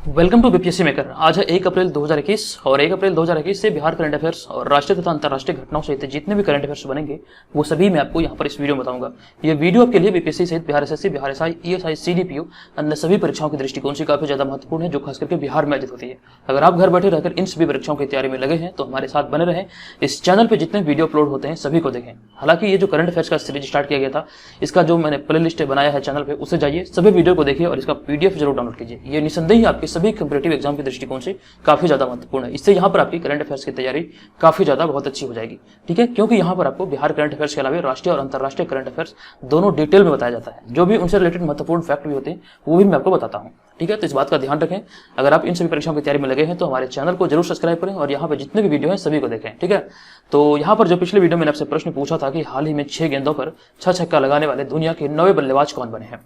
Welcome to BPSC maker. आज है 1 अप्रैल 2021 और 1 अप्रैल 2021 से बिहार करंट अफेयर्स और राष्ट्रीय तथा अंतर्राष्ट्रीय घटनाओं सहित जितने भी करंट अफेयर्स बनेंगे वो सभी मैं आपको यहाँ पर इस वीडियो में बताऊंगा। ये वीडियो आपके लिए बीपीएससी सहित Bihar SSC, Bihar SI, ESI, CDPO अन्य सभी परीक्षाओं के दृष्टिकोण से काफी ज्यादा महत्वपूर्ण है, जो खास करके बिहार में आयोजित होती है। अगर आप घर बैठे रहकर इन सभी परीक्षाओं की तैयारी में लगे हैं तो हमारे साथ बने रहें। इस चैनल पर जितने वीडियो अपलोड होते हैं सभी को देखें। हालांकि ये जो करंट अफेयर्स का सीरीज स्टार्ट किया गया था, इसका जो मैंने प्ले लिस्ट बनाया है चैनल पे, उसे जाइए, सभी वीडियो को देखिए और इसका पीडीएफ जरूर डाउनलोड कीजिए। ये निसंदेह आपके सभी कॉम्पिटिटिव एग्जाम के दृष्टिकोण से काफी ज्यादा महत्वपूर्ण है। इससे यहाँ पर आपकी करंट अफेयर्स की तैयारी काफी ज्यादा बहुत अच्छी हो जाएगी। ठीक है, क्योंकि यहाँ पर आपको बिहार करंट अफेयर्स के अलावा राष्ट्रीय और अंतर्राष्ट्रीय करंट अफेयर्स दोनों डिटेल में बताया जाता है। जो भी उनसे रिलेटेड महत्वपूर्ण फैक्ट भी होते हैं वो भी मैं आपको बताता हूँ। ठीक है, तो इस बात का ध्यान रखें। अगर आप इन सभी परीक्षाओं की तैयारी में लगे हैं तो हमारे चैनल को जरूर सब्सक्राइब करें और यहाँ पे जितने भी वीडियो हैं सभी को देखें। ठीक है, तो यहाँ पर जो पिछले वीडियो में मैंने आपसे प्रश्न पूछा था कि हाल ही में 6 गेंदों पर 6 छक्का लगाने वाले दुनिया के 9वें बल्लेबाज कौन बने हैं,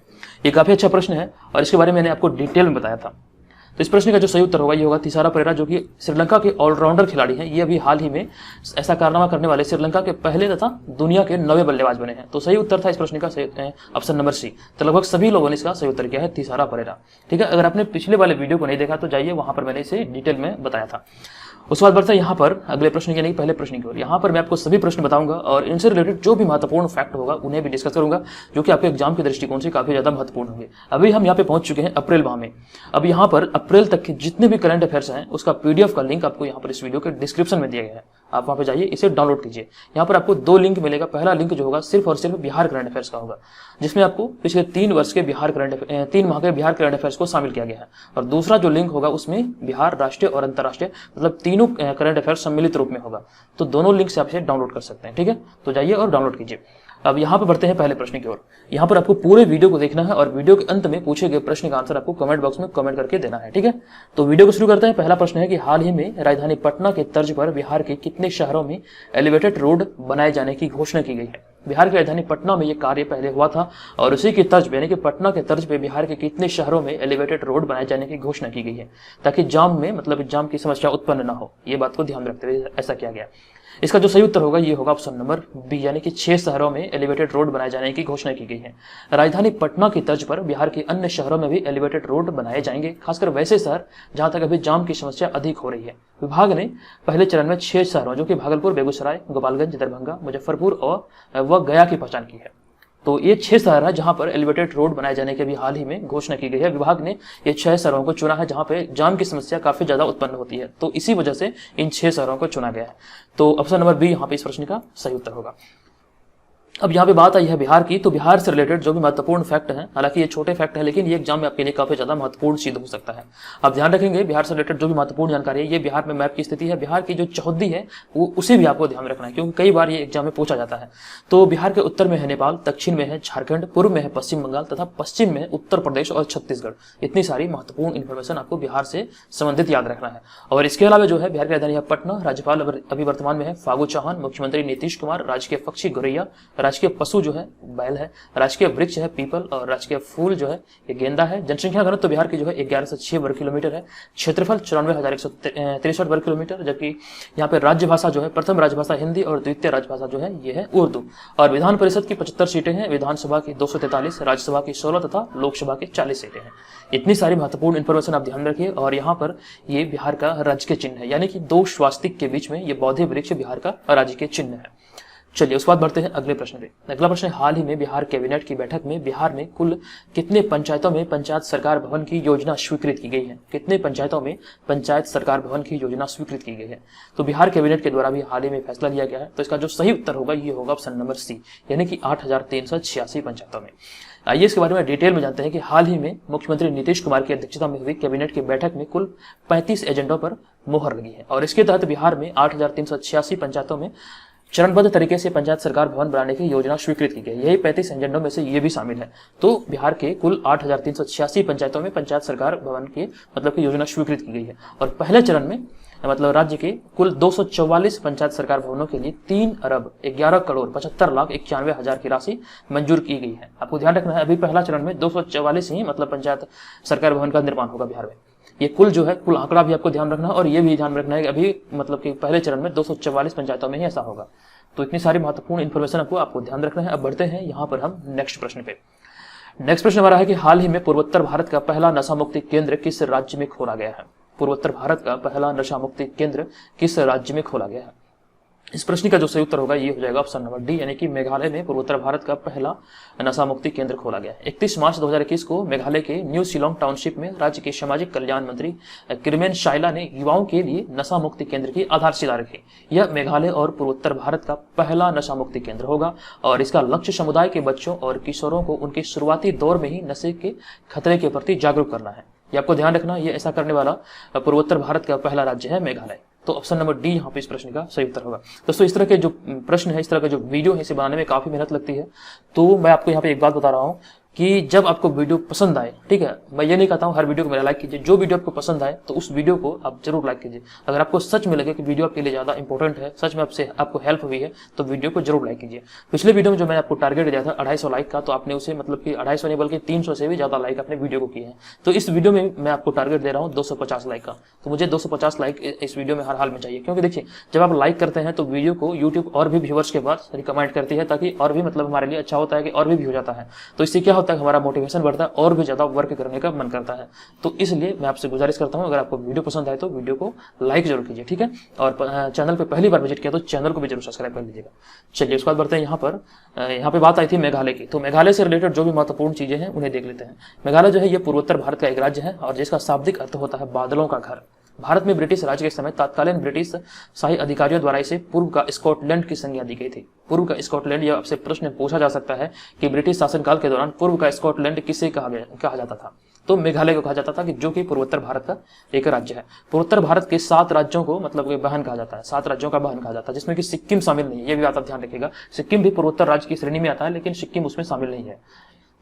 ये काफी अच्छा प्रश्न है और इसके बारे में मैंने आपको डिटेल में बताया था। तो इस प्रश्न का जो सही उत्तर होगा ये होगा थिसारा परेरा, जो कि श्रीलंका के ऑलराउंडर खिलाड़ी हैं। ये अभी हाल ही में ऐसा कारनामा करने वाले श्रीलंका के पहले तथा दुनिया के 9वें बल्लेबाज बने हैं। तो सही उत्तर था इस प्रश्न का ऑप्शन नंबर सी। तो लगभग सभी लोगों ने इसका सही उत्तर किया है, थिसारा परेरा। ठीक है, अगर आपने पिछले वाले वीडियो को नहीं देखा तो जाइए, वहां पर मैंने इसे डिटेल में बताया था। उसके बाद बढ़ते हैं यहाँ पर अगले प्रश्न के नहीं, पहले प्रश्न की ओर। यहाँ पर मैं आपको सभी प्रश्न बताऊंगा और इनसे रिलेटेड जो भी महत्वपूर्ण फैक्ट होगा उन्हें भी डिस्कस करूंगा, जो कि आपके एग्जाम के दृष्टिकोण से काफी ज्यादा महत्वपूर्ण होंगे। अभी हम यहाँ पे पहुंच चुके हैं अप्रैल माह में। अब यहाँ पर अप्रैल तक के जितने भी करंट अफेयर्स हैं उसका पीडीएफ का लिंक आपको यहाँ पर इस वीडियो के डिस्क्रिप्शन में दिया गया है। आप वहां पे जाइए, इसे डाउनलोड कीजिए। यहाँ पर आपको 2 लिंक मिलेगा। पहला लिंक जो होगा सिर्फ और सिर्फ बिहार करंट अफेयर्स का होगा, जिसमें आपको पिछले 3 माह के बिहार करंट अफेयर्स को शामिल किया गया है। और दूसरा जो लिंक होगा उसमें बिहार राष्ट्रीय और अंतर्राष्ट्रीय मतलब तीनों करंट अफेयर्स सम्मिलित रूप में होगा। तो दोनों लिंक से आप इसे डाउनलोड कर सकते हैं। ठीक है, तो जाइए और डाउनलोड कीजिए। अब यहाँ पर बढ़ते हैं पहले प्रश्न की ओर। यहाँ पर आपको पूरे वीडियो को देखना है और वीडियो के अंत में पूछे गए प्रश्न का आंसर आपको कमेंट बॉक्स में कमेंट करके देना है। ठीक है, तो वीडियो को शुरू करते हैं। पहला प्रश्न है कि हाल ही में राजधानी पटना के तर्ज पर बिहार के कितने शहरों में एलिवेटेड रोड बनाए जाने की घोषणा की गई है। बिहार की राजधानी पटना में यह कार्य पहले हुआ था और उसी की तर्ज पे यानी कि पटना के तर्ज पे बिहार के कितने शहरों में एलिवेटेड रोड बनाए जाने की घोषणा की गई है, ताकि जाम में मतलब जाम की समस्या उत्पन्न न हो। ये बात को ध्यान रखते हुए ऐसा किया गया। इसका जो सही उत्तर होगा ये होगा ऑप्शन नंबर बी, यानी कि 6 शहरों में एलिवेटेड रोड बनाए जाने की घोषणा की गई है। राजधानी पटना की तर्ज पर बिहार के अन्य शहरों में भी एलिवेटेड रोड बनाए जाएंगे, खासकर वैसे शहर जहां तक अभी जाम की समस्या अधिक हो रही है। विभाग ने पहले चरण में 6 शहरों जो कि भागलपुर, बेगूसराय, गोपालगंज, दरभंगा, मुजफ्फरपुर और गया की पहचान की है। तो ये 6 शहर है जहां पर एलिवेटेड रोड बनाए जाने के भी हाल ही में घोषणा की गई है। विभाग ने ये 6 शहरों को चुना है जहां पे जाम की समस्या काफी ज्यादा उत्पन्न होती है, तो इसी वजह से इन 6 शहरों को चुना गया है। तो ऑप्शन नंबर बी यहाँ पे इस प्रश्न का सही उत्तर होगा। अब यहाँ पे बात आई है बिहार की, तो बिहार से रिलेटेड जो भी महत्वपूर्ण फैक्ट है, हालांकि ये छोटे फैक्ट है लेकिन ये एग्जाम में आपके लिए काफी ज्यादा महत्वपूर्ण सिद्ध हो सकता है। आप ध्यान रखेंगे बिहार से रिलेटेड जो भी महत्वपूर्ण जानकारी है, ये बिहार में मैप की स्थिति है, बिहार की जो चौहद्दी है वो उसे भी आपको ध्यान रखना है, क्योंकि कई बार ये एग्जाम में पूछा जाता है। तो बिहार के उत्तर में है नेपाल, दक्षिण में है झारखंड, पूर्व में है पश्चिम बंगाल तथा पश्चिम में है उत्तर प्रदेश और छत्तीसगढ़। इतनी सारी महत्वपूर्ण इंफॉर्मेशन आपको बिहार से संबंधित याद रखना है। और इसके अलावा जो है बिहार की राजधानी है पटना, राज्यपाल अभी वर्तमान में है फागू चौहान, मुख्यमंत्री नीतीश कुमार, राजकीय पक्षी गौरैया, राजकीय पशु जो है बैल है, राजकीय वृक्ष है पीपल और राजकीय फूल जो है ये गेंदा है। जनसंख्या घनत्व तो बिहार की जो है 1106 वर्ग किलोमीटर है। क्षेत्रफल 94,163 वर्ग किलोमीटर, जबकि यहाँ पे राज्यभाषा जो है प्रथम राजभाषा हिंदी और द्वितीय राजभाषा जो है ये है उर्दू। और विधान परिषद की 75 सीटें हैं, विधानसभा की 243, राज्यसभा की 16 तथा लोकसभा की 40 सीटें हैं। इतनी सारी महत्वपूर्ण इंफॉर्मेशन आप ध्यान रखिए। और यहाँ पर ये बिहार का राज्य के चिन्ह है, यानी कि 2 स्वास्तिक के बीच में ये बौद्धि वृक्ष बिहार का राज्य के चिन्ह है। चलिए उसके बाद बढ़ते हैं अगले प्रश्न पे। अगला प्रश्न है हाल ही में बिहार कैबिनेट की बैठक में बिहार में कुल कितने पंचायतों में पंचायत सरकार भवन की योजना स्वीकृत की गई है। कितने पंचायतों में पंचायत सरकार भवन की योजना स्वीकृत की गई है। तो बिहार कैबिनेट के द्वारा भी हाल ही में फैसला लिया गया है। तो इसका जो सही उत्तर होगा ये होगा ऑप्शन नंबर सी, यानी कि 8,386 पंचायतों में। आइए इसके बारे में डिटेल में जानते हैं कि हाल ही में मुख्यमंत्री नीतीश कुमार की अध्यक्षता में हुई कैबिनेट की बैठक में कुल 35 एजेंडों पर मोहर लगी है और इसके तहत बिहार में 8,386 पंचायतों में चरणबद्ध तरीके से पंचायत सरकार भवन बनाने की योजना स्वीकृत की गई। यही 35 एजेंडों में से ये भी शामिल है। तो बिहार के कुल 8,386 पंचायतों में पंचायत सरकार भवन की मतलब की योजना स्वीकृत की गई है और पहले चरण में मतलब राज्य के कुल 244 पंचायत सरकार भवनों के लिए 3 अरब 11 करोड़ 75 लाख 91 हजार की राशि मंजूर की गई है। आपको ध्यान रखना है अभी पहला चरण में 244 ही मतलब पंचायत सरकार भवन का निर्माण होगा बिहार में। ये कुल जो है कुल आंकड़ा भी आपको ध्यान रखना है और ये भी ध्यान रखना है कि अभी मतलब कि पहले चरण में 244 पंचायतों में ही ऐसा होगा। तो इतनी सारी महत्वपूर्ण इंफॉर्मेशन आपको ध्यान रखना है। अब बढ़ते हैं यहाँ पर हम नेक्स्ट प्रश्न पे। नेक्स्ट प्रश्न हमारा है कि हाल ही में पूर्वोत्तर भारत का पहला नशा मुक्ति केंद्र किस राज्य में खोला गया है? पूर्वोत्तर भारत का पहला नशा मुक्ति केंद्र किस राज्य में खोला गया है? इस प्रश्न का जो सही उत्तर होगा ये हो जाएगा ऑप्शन नंबर डी, यानी कि मेघालय में पूर्वोत्तर भारत का पहला नशा मुक्ति केंद्र खोला गया। 31 मार्च 2021 को मेघालय के न्यू शिलोंग टाउनशिप में राज्य के सामाजिक कल्याण मंत्री किरमेन शाइला ने युवाओं के लिए नशा मुक्ति केंद्र की आधारशिला रखी। यह मेघालय और पूर्वोत्तर भारत का पहला नशा मुक्ति केंद्र होगा और इसका लक्ष्य समुदाय के बच्चों और किशोरों को उनके शुरुआती दौर में ही नशे के खतरे के प्रति जागरूक करना है। ये आपको ध्यान रखना, ये ऐसा करने वाला पूर्वोत्तर भारत का पहला राज्य है मेघालय। तो ऑप्शन नंबर डी यहाँ पे इस प्रश्न का सही उत्तर होगा। दोस्तों इस तरह के जो प्रश्न है, इस तरह का जो वीडियो है, इसे बनाने में काफी मेहनत लगती है। तो मैं आपको यहाँ पे एक बात बता रहा हूँ कि जब आपको वीडियो पसंद आए, ठीक है, मैं ये नहीं कहता हूँ हर वीडियो को मेरा लाइक कीजिए, जो वीडियो आपको पसंद आए तो उस वीडियो को आप जरूर लाइक कीजिए। अगर आपको सच में लगे कि वीडियो आपके लिए ज्यादा इंपॉर्टेंट है, सच में आपको हेल्प हुई है, तो वीडियो को जरूर लाइक कीजिए। पिछले वीडियो में जो मैंने आपको टारगेट दिया था 250 लाइक का, तो आपने उसे मतलब कि 250 नहीं बल्कि 300 से भी ज्यादा लाइक अपने वीडियो को किए हैं। तो इस वीडियो में मैं आपको टारगेट दे रहा हूँ 250 लाइक का। तो मुझे 250 लाइक इस वीडियो में हर हाल में चाहिए, क्योंकि देखिए जब आप लाइक करते हैं तो वीडियो को यूट्यूब और भी व्यूअर्स के बाद रिकमेंड करती है, ताकि और भी मतलब हमारे लिए अच्छा होता है कि और भी व्यू हो जाता है। तो इससे क्या होता है, हमारा मोटिवेशन बढ़ता है और भी ज्यादा वर्क करने का मन करता है। तो इसलिए मैं आपसे गुजारिश करता हूं, अगर आपको वीडियो पसंद आए तो वीडियो को लाइक जरूर कीजिए, ठीक है। और चैनल पे पहली बार विजिट किया तो चैनल को भी जरूर सब्सक्राइब कर लीजिएगा। चलिए उसके बाद बढ़ते हैं यहाँ पे बात आई थी मेघालय की। तो मेघालय से रिलेटेड जो भी महत्वपूर्ण चीजें हैं उन्हें देख लेते हैं। मेघालय जो है ये पूर्वोत्तर भारत का एक राज्य है और जिसका शाब्दिक अर्थ होता है बादलों का घर। भारत में ब्रिटिश राज के समय तत्कालीन ब्रिटिश शाही अधिकारियों द्वारा इसे पूर्व का स्कॉटलैंड की संज्ञा दी गई थी। पूर्व का स्कॉटलैंड, यह आपसे प्रश्न पूछा जा सकता है कि ब्रिटिश शासनकाल के दौरान पूर्व का स्कॉटलैंड किसे कहा जाता था? तो मेघालय को कहा जाता था, कि जो कि पूर्वोत्तर भारत का एक राज्य है। पूर्वोत्तर भारत के 7 राज्यों को मतलब बहन कहा जाता है, 7 राज्यों का बहन कहा जाता है, जिसमें कि सिक्किम शामिल नहीं है। ये भी बात आप ध्यान रखिएगा, सिक्किम भी पूर्वोत्तर राज्य की श्रेणी में आता है, लेकिन सिक्किम उसमें शामिल नहीं है।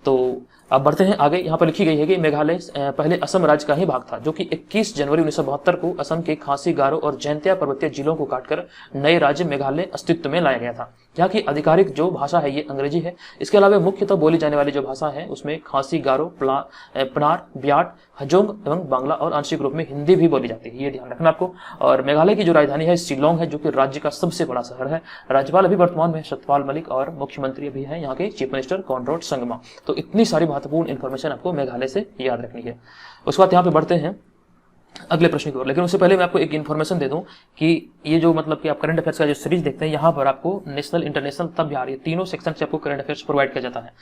तो अब बढ़ते हैं आगे। यहाँ पर लिखी गई है कि मेघालय पहले असम राज्य का ही भाग था, जो कि 21 जनवरी 1972 को असम के खासी, गारो और जैंतिया पर्वतीय जिलों को काटकर नए राज्य मेघालय अस्तित्व में लाया गया था। यहाँ की आधिकारिक जो भाषा है ये अंग्रेजी है। इसके अलावा मुख्यतः बोली जाने वाली जो भाषा है उसमें खासी, गारो, पनार, ब्याट, हजोंग एवं बांग्ला और आंशिक रूप में हिंदी भी बोली जाती है, ये ध्यान रखना आपको। और मेघालय की जो राजधानी है शिलोंग है, जो कि राज्य का सबसे बड़ा शहर है। राज्यपाल अभी वर्तमान में सत्यपाल मलिक और मुख्यमंत्री अभी है यहाँ के चीफ मिनिस्टर कॉनराड संगमा। तो इतनी सारी महत्वपूर्ण इन्फॉर्मेशन आपको मेघालय से याद रखनी है। उसके बाद यहाँ पे बढ़ते हैं अगले प्रश्न की ओर, लेकिन उससे पहले मैं आपको एक इन्फॉर्मेशन दे दूं कि ये जो मतलब कि आप करंट अफेयर्स का जो सीरीज देखते हैं, यहाँ पर आपको नेशनल, इंटरनेशनल, तब बिहार, ये तीनों सेक्शन से आपको करंट अफेयर्स प्रोवाइड किया जाता है।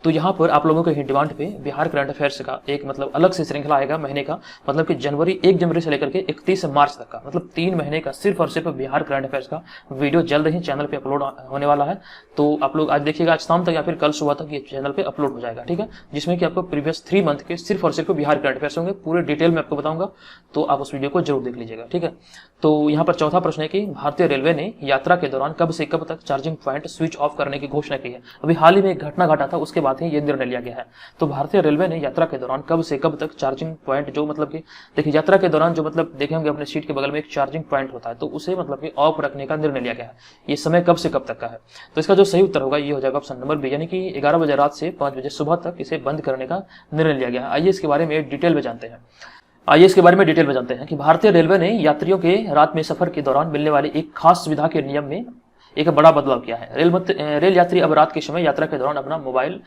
तो यहाँ पर आप लोगों के डिमांड पे बिहार करंट अफेयर्स का एक मतलब अलग से श्रृंखला आएगा महीने का, मतलब कि 1 जनवरी से लेकर के 31 मार्च तक का, मतलब 3 महीने का सिर्फ और सिर्फ बिहार करंट अफेयर्स का वीडियो जल्द ही चैनल पे अपलोड होने वाला है। तो आप लोग आज देखिएगा, आज शाम तक या फिर कल सुबह तक ये चैनल पे अपलोड हो जाएगा, ठीक है, जिसमें कि आपको प्रीवियस 3 मंथ के सिर्फ और सिर्फ बिहार करंट अफेयर्स होंगे, पूरे डिटेल में आपको बताऊंगा। तो आप उस वीडियो को जरूर देख लीजिएगा, ठीक है। तो यहाँ पर चौथा प्रश्न है कि भारतीय रेलवे ने यात्रा के दौरान कब से कब तक चार्जिंग पॉइंट स्विच ऑफ करने की घोषणा की है? अभी हाल ही में एक घटना घटा था, उसके बाद ही ये निर्णय लिया गया है। तो भारतीय रेलवे ने यात्रा के दौरान कब से कब तक चार्जिंग पॉइंट, जो मतलब कि देखिए यात्रा के दौरान जो मतलब देखे होंगे अपने सीट के बगल में एक चार्जिंग पॉइंट होता है, तो उसे मतलब कि ऑफ रखने का निर्णय लिया गया है। ये समय कब से कब तक का है? तो इसका जो सही उत्तर होगा ये हो जाएगा ऑप्शन नंबर बी, यानी कि 11 बजे रात से 5 बजे सुबह तक इसे बंद करने का निर्णय लिया गया है। आइए इसके बारे में डिटेल में जानते हैं कि भारतीय रेलवे ने यात्रियों के रात में सफर के दौरान मिलने वाली एक खास सुविधा के नियम में एक बड़ा बदलाव किया है। रेल यात्री अब रात के समय यात्रा के दौरान अपना मोबाइल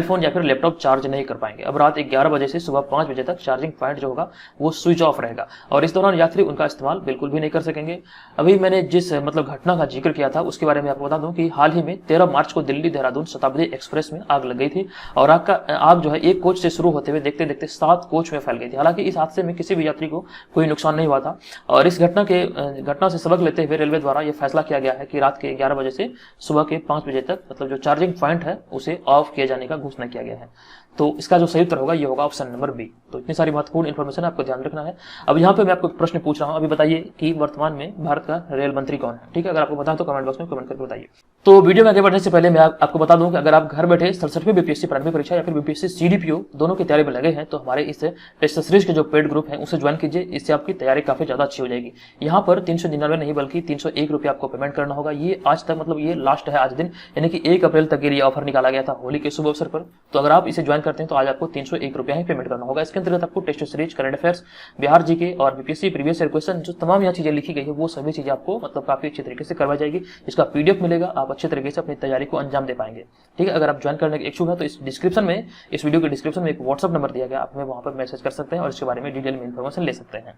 फोन या फिर लैपटॉप चार्ज नहीं कर पाएंगे। अब रात 11 बजे से सुबह 5 बजे तक चार्जिंग पॉइंट जो होगा वो स्विच ऑफ रहेगा और इस दौरान यात्री उनका इस्तेमाल बिल्कुल भी नहीं कर सकेंगे। अभी मैंने जिस मतलब घटना का जिक्र किया था उसके बारे में आपको बता दूं कि हाल ही में 13 मार्च को दिल्ली देहरादून शताब्दी एक्सप्रेस में आग लग गई थी और आग जो है एक कोच से शुरू होते हुए देखते देखते 7 कोच में फैल गई थी। हालांकि इस हादसे में किसी भी यात्री को कोई नुकसान नहीं हुआ था और इस घटना से सबक लेते हुए रेलवे द्वारा यह फैसला किया गया है कि रात के 11 बजे से सुबह के 5 बजे तक मतलब जो चार्जिंग पॉइंट है उसे ऑफ किए जाने का घोषणा किया गया है। तो इसका जो सही उत्तर होगा ये होगा ऑप्शन नंबर बी। तो इतनी सारी महत्वपूर्ण इन्फॉर्मेशन आपको ध्यान रखना है। अब यहाँ पे मैं आपको प्रश्न पूछ रहा हूँ, अभी बताइए कि वर्तमान में भारत का रेल मंत्री कौन है? ठीक है, अगर आपको पता है तो कमेंट बॉक्स में कमेंट करके बताइए। तो वीडियो में आगे बढ़ने से पहले मैं आपको बता दूं कि अगर आप घर बैठे 67वीं बीपीएससी प्रारंभिक परीक्षा या फिर बीपीएससी सीडीपीओ दोनों की तैयारी में लगे हैं तो हमारे इस टेस्ट सीरीज के जो पेड ग्रुप है उसे ज्वाइन कीजिए। इससे आपकी तैयारी काफी ज्यादा अच्छी हो जाएगी। यहाँ पर 399 नहीं बल्कि 301 रुपये आपको पेमेंट करना होगा। ये आज तक मतलब ये लास्ट है आज दिन, यानी कि 1 अप्रैल तक के लिए ऑफर निकाला गया था होली के शुभ अवसर पर। तो अगर आप इसे ज्वाइन करते हैं तो आज आपको 301 रुपया ही पेमेंट करना होगा। इसके अंतर्गत आपको test series, current affairs, Bihar GK और बीपीएससी प्रीवियस ईयर क्वेश्चन, जो तमाम यहाँ चीजें लिखी गई है वो सभी चीजें आपको मतलब काफी अच्छी तरीके से करवाई जाएगी। इसका पीडीएफ मिलेगा, आप अच्छे तरीके से अपनी तैयारी को अंजाम दे पाएंगे। ठीक है, अगर आप ज्वाइन करने के इच्छुक है तो इस वीडियो के डिस्क्रिप्शन में एक व्हाट्सअप नंबर दिया गया, आप हमें वहां पर मैसेज कर सकते हैं और इसके बारे में डिटेल में इंफॉर्मेशन ले सकते हैं।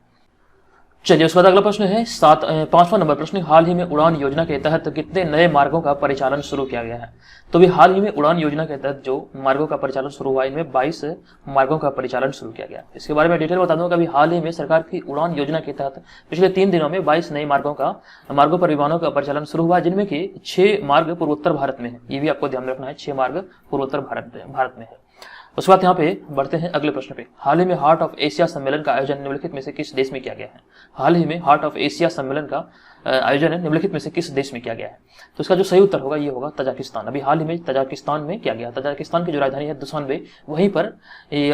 चलिए, उसके बाद अगला प्रश्न है 5वां नंबर प्रश्न, हाल ही में उड़ान योजना के तहत कितने नए मार्गों का परिचालन शुरू किया गया है। तो भी हाल ही में उड़ान योजना के तहत जो मार्गों का परिचालन शुरू हुआ, इनमें 22 मार्गों का परिचालन शुरू किया गया। इसके बारे में डिटेल बता दूं कि अभी हाल ही में सरकार की उड़ान योजना के तहत पिछले 3 दिनों में 22 नए मार्गों पर विमानों का परिचालन शुरू हुआ, जिनमें की 6 मार्ग पूर्वोत्तर भारत में है। ये भी आपको ध्यान रखना है, 6 मार्ग पूर्वोत्तर भारत में है। उसके बाद यहाँ पे बढ़ते हैं अगले प्रश्न पे। हाल ही में हार्ट ऑफ एशिया सम्मेलन का आयोजन निम्नलिखित में से किस देश में किया गया है। हाल ही में हार्ट ऑफ एशिया सम्मेलन का आयोजन है निम्नलिखित में से किस देश में किया गया है। तो इसका जो सही उत्तर होगा ये होगा तजाकिस्तान। अभी हाल ही में तजाकिस्तान में किया गया। तजाकिस्तान की जो राजधानी है दुशानबे, वहीं पर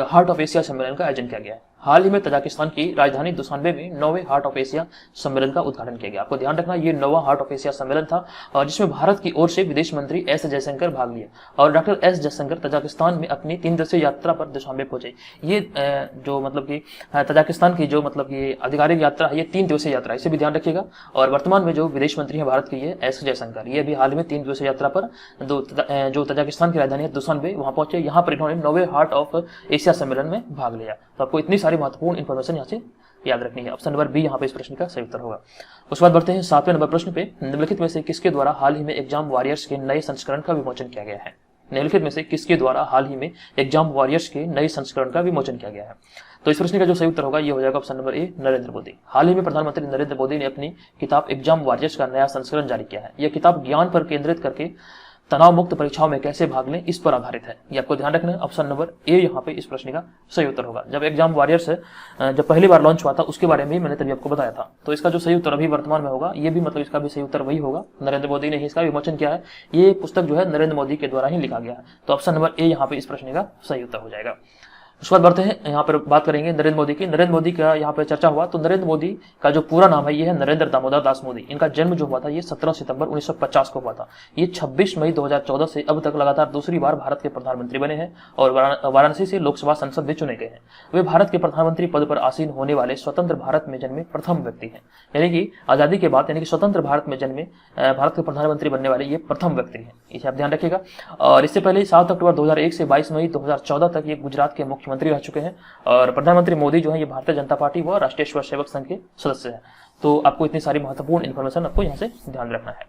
हार्ट ऑफ एशिया सम्मेलन का आयोजन किया गया है। हाल ही में तजाकिस्तान की राजधानी दुशानबे में 9वें हार्ट ऑफ एशिया सम्मेलन का उद्घाटन किया गया। आपको ध्यान रखना, ये 9वां हार्ट ऑफ एशिया सम्मेलन था और जिसमें भारत की ओर से विदेश मंत्री एस जयशंकर भाग लिए और डॉक्टर एस जयशंकर तजाकिस्तान में अपनी 3 दिवसीय यात्रा पर दुशानबे पहुंचे। ये जो मतलब कि तजाकिस्तान की जो मतलब कि आधिकारिक यात्रा है, ये 3 दिवसीय यात्रा, इसे भी ध्यान रखिएगा। और वर्तमान में जो विदेश मंत्री है भारत के, ये एस जयशंकर, ये भी हाल ही में 3 दिवसीय यात्रा पर जो तजाकिस्तान की राजधानी है दुशानबे, वहां पहुंचे। यहाँ पर इन्होंने 9वें हार्ट ऑफ एशिया सम्मेलन में भाग लिया। तो आपको इतनी सारी महत्वपूर्ण इंफॉर्मेशन यहाँ से याद रखनी है। ऑप्शन नंबर बी यहाँ पे इस प्रश्न का सही उत्तर होगा। उसके बाद बढ़ते हैं 7वें नंबर प्रश्न पे। निम्नलिखित में से किसके द्वारा हाल ही में एग्जाम वॉरियर्स के नए संस्करण का विमोचन किया गया है। निम्नलिखित में से किसके द्वारा हाल ही में एग्जाम वॉरियर्स के नए संस्करण का विमोचन किया गया है। तो इस प्रश्न का जो सही उत्तर होगा ये हो जाएगा option number A, Narendra Modi. हाल ही में प्रधानमंत्री नरेंद्र मोदी ने अपनी किताब एग्जाम वॉरियर्स का नया संस्करण जारी किया है। यह किताब ज्ञान पर केंद्रित करके तनाव मुक्त परीक्षाओं में कैसे भाग लें, इस पर आधारित है। ये आपको ध्यान रखना है। ऑप्शन नंबर ए यहाँ पे इस प्रश्न का सही उत्तर होगा। जब एग्जाम वॉरियर्स जब पहली बार लॉन्च हुआ था उसके बारे में मैंने तभी आपको बताया था। तो इसका जो सही उत्तर अभी वर्तमान में होगा, ये भी मतलब इसका भी सही उत्तर वही होगा। नरेंद्र मोदी ने ही इसका विमोचन किया है। ये पुस्तक जो है नरेंद्र मोदी के द्वारा ही लिखा गया है। तो ऑप्शन नंबर ए यहाँ पे इस प्रश्न का सही उत्तर हो जाएगा। उसके बाद बढ़ते हैं, यहाँ पर बात करेंगे नरेंद्र मोदी की। नरेंद्र मोदी का यहाँ पे चर्चा हुआ तो नरेंद्र मोदी का जो पूरा नाम है ये है नरेंद्र दामोदर दास मोदी। इनका जन्म जो हुआ था ये 17 सितंबर 1950 को हुआ था। ये 26 मई 2014 से अब तक लगातार दूसरी बार भारत के प्रधानमंत्री बने हैं और वाराणसी से लोकसभा संसद भी चुने गए हैं। वे भारत के प्रधानमंत्री पद पर आसीन होने वाले स्वतंत्र भारत में जन्मे प्रथम व्यक्ति हैं। यानी कि आजादी के बाद यानी कि स्वतंत्र भारत में जन्मे भारत के प्रधानमंत्री बनने वाले ये प्रथम व्यक्ति हैं। इसे आप ध्यान रखिएगा। और इससे पहले 7 अक्टूबर 2001 से 22 मई 2014 तक ये गुजरात के मुख्यमंत्री रह चुके हैं। और प्रधानमंत्री मोदी जो है ये भारतीय जनता पार्टी व राष्ट्रीय स्वयंसेवक संघ के सदस्य हैं। तो आपको इतनी सारी महत्वपूर्ण इंफॉर्मेशन आपको यहाँ से ध्यान रखना है।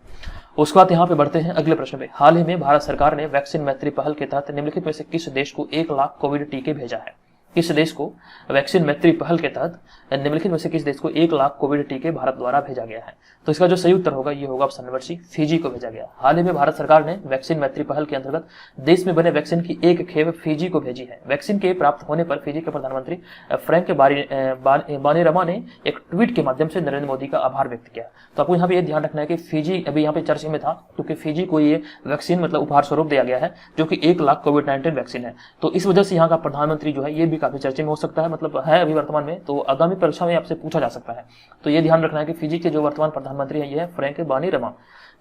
उसके बाद यहाँ पे बढ़ते हैं अगले प्रश्न पे। हाल ही में भारत सरकार ने वैक्सीन मैत्री पहल के तहत निम्नलिखित में से किस देश को 1 लाख कोविड टीके भेजा है। किस देश को वैक्सीन मैत्री पहल के तहत निम्नलिखित में से किस देश को 1 लाख कोविड टीके भारत द्वारा भेजा गया है। तो इसका जो सही उत्तर होगा ये होगा ऑप्शन नंबर सी, फिजी को भेजा गया। हाल ही में भारत सरकार ने वैक्सीन मैत्री पहल के अंतर्गत देश में बने वैक्सीन की 1 खेप फिजी को भेजी है। वैक्सीन के प्राप्त होने पर फिजी के प्रधानमंत्री फ्रैंक बानीरमा ने एक ट्वीट के माध्यम से नरेंद्र मोदी का आभार व्यक्त किया। तो आपको यहाँ पे ध्यान रखना है कि फिजी अभी यहाँ पे चर्चा में था क्योंकि फिजी को ये वैक्सीन मतलब उपहार स्वरूप दिया गया है जो कि 1 लाख कोविड-19 वैक्सीन है। तो इस वजह से यहाँ का प्रधानमंत्री जो है ये भी काफी चर्चे में हो सकता है, मतलब है अभी वर्तमान में। तो आगामी परीक्षा में आपसे पूछा जा सकता है। तो ये ध्यान रखना है कि फिजी के जो वर्तमान प्रधानमंत्री है ये है फ्रैंक बानीरमा।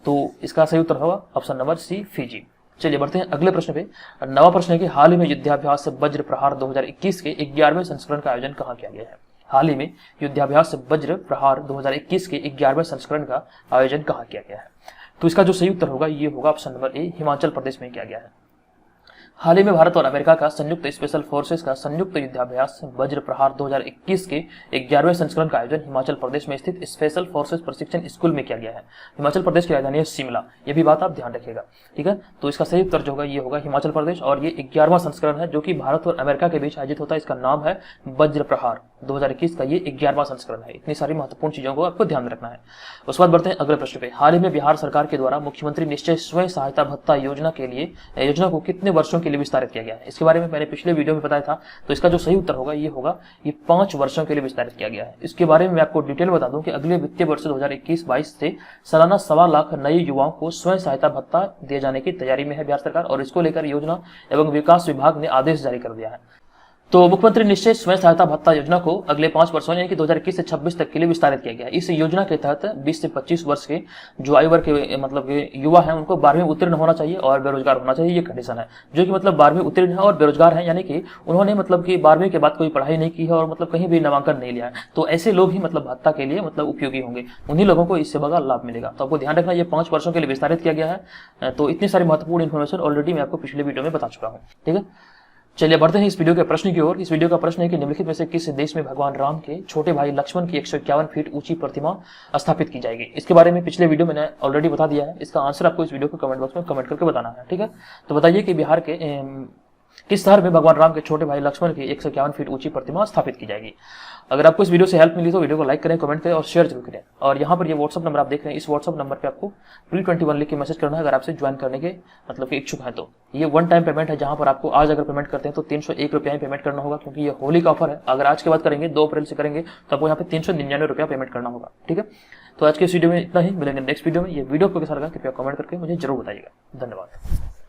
तो इसका सही उत्तर होगा ऑप्शन नंबर सी, फिजी। चलिए बढ़ते हैं अगले प्रश्न पे। 9वां प्रश्न है कि हाल ही में युद्धाभ्यास वज्र प्रहार 2021 के 11वें संस्करण का आयोजन कहाँ किया गया है। हाल ही में युद्धाभ्यास वज्र प्रहार 2021 के 11वें संस्करण का आयोजन कहाँ किया गया है। तो इसका जो सही उत्तर होगा ये होगा ऑप्शन नंबर ए, हिमाचल प्रदेश में किया गया है। हाल ही में भारत और अमेरिका का संयुक्त स्पेशल फोर्सेस का संयुक्त युद्धाभ्यास वज्र प्रहार 2021 के 11वें संस्करण का आयोजन हिमाचल प्रदेश में स्थित स्पेशल फोर्सेस प्रशिक्षण स्कूल में किया गया है। हिमाचल प्रदेश की राजधानी है शिमला। ये भी बात आप ध्यान रखिएगा, ठीक है। तो इसका सही उत्तर जो होगा ये होगा हिमाचल प्रदेश और ये 11वां संस्करण है जो कि भारत और अमेरिका के बीच आयोजित होता है। इसका नाम है वज्र प्रहार 2021 का ये 11वां संस्करण है। इतनी सारी महत्वपूर्ण चीजों को आपको ध्यान रखना है। उसके बाद बढ़ते हैं अगले प्रश्न पे। हाल ही में बिहार सरकार के द्वारा मुख्यमंत्री निश्चय स्वयं सहायता भत्ता योजना के लिए योजना को कितने वर्षों के लिए विस्तारित किया गया है। इसके बारे में मैंने पिछले वीडियो में बताया था। तो इसका जो सही उत्तर होगा ये होगा ये 5 वर्षों के लिए विस्तारित किया गया है। इसके बारे में मैं आपको डिटेल बता दूं कि अगले वित्तीय वर्ष 2021-22 से सालाना 1.25 लाख नए युवाओं को स्वयं सहायता भत्ता दिए जाने की तैयारी में है बिहार सरकार और इसको लेकर योजना एवं विकास विभाग ने आदेश जारी कर दिया है। तो मुख्यमंत्री निश्चय स्वयं सहायता भत्ता योजना को अगले 5 वर्षों यानी कि 2021 से 26 तक के लिए विस्तारित किया गया है। इस योजना के तहत 20 से 25 वर्ष के जो आयु वर्ग के मतलब युवा हैं उनको 12वीं उत्तीर्ण होना चाहिए और बेरोजगार होना चाहिए, ये कंडीशन है। जो कि मतलब 12वीं उत्तीर्ण है और बेरोजगार है, यानी कि उन्होंने मतलब कि 12वीं के बाद कोई पढ़ाई नहीं की है और मतलब कहीं भी नामांकन नहीं लिया है, तो ऐसे लोग ही मतलब भत्ता के लिए मतलब उपयोगी होंगे, उन्हीं लोगों को इस सेवा का लाभ मिलेगा। तो आपको ध्यान रखना, ये 5 वर्षों के लिए विस्तारित किया गया है। तो इतनी सारी महत्वपूर्ण इन्फॉर्मेशन ऑलरेडी मैं आपको पिछले वीडियो में बता चुका हूँ। ठीक है, चलिए बढ़ते हैं इस वीडियो के प्रश्न की ओर। इस वीडियो का प्रश्न है कि निम्नलिखित में से किस देश में भगवान राम के छोटे भाई लक्ष्मण की 151 फीट ऊंची प्रतिमा स्थापित की जाएगी। इसके बारे में पिछले वीडियो मैंने ऑलरेडी बता दिया है, इसका आंसर आपको इस वीडियो को कमेंट बॉक्स में कमेंट करके बताना है। ठीक है, तो बताइए कि बिहार के किस शहर में भगवान राम के छोटे भाई लक्ष्मण की 151 फीट ऊंची प्रतिमा स्थापित की जाएगी। अगर आपको इस वीडियो से हेल्प मिली तो वीडियो को लाइक करें, कमेंट करें और शेयर जरूर करें। और यहाँ पर ये व्हाट्सअप नंबर आप देख रहे हैं, इस व्हाट्सअप नंबर पे आपको pre21 लिख के मैसेज करना है अगर आपसे ज्वाइन करने के मतलब के इच्छुक है। तो ये वन टाइम पेमेंट है, जहाँ पर आपको आज अगर पेमेंट करते हैं तो 301 रुपया ही पेमेंट करना होगा, क्योंकि ये होली का ऑफर है। अगर आज के बाद करेंगे 2 अप्रैल से करेंगे तो आपको यहाँ पे 399 रुपया पेमेंट करना होगा। ठीक है, तो आज के इस वीडियो में इतना ही, मिलेंगे नेक्स्ट वीडियो में। ये वीडियो आपको कैसा लगा कृपया कमेंट करके मुझे जरूर बताइएगा। धन्यवाद।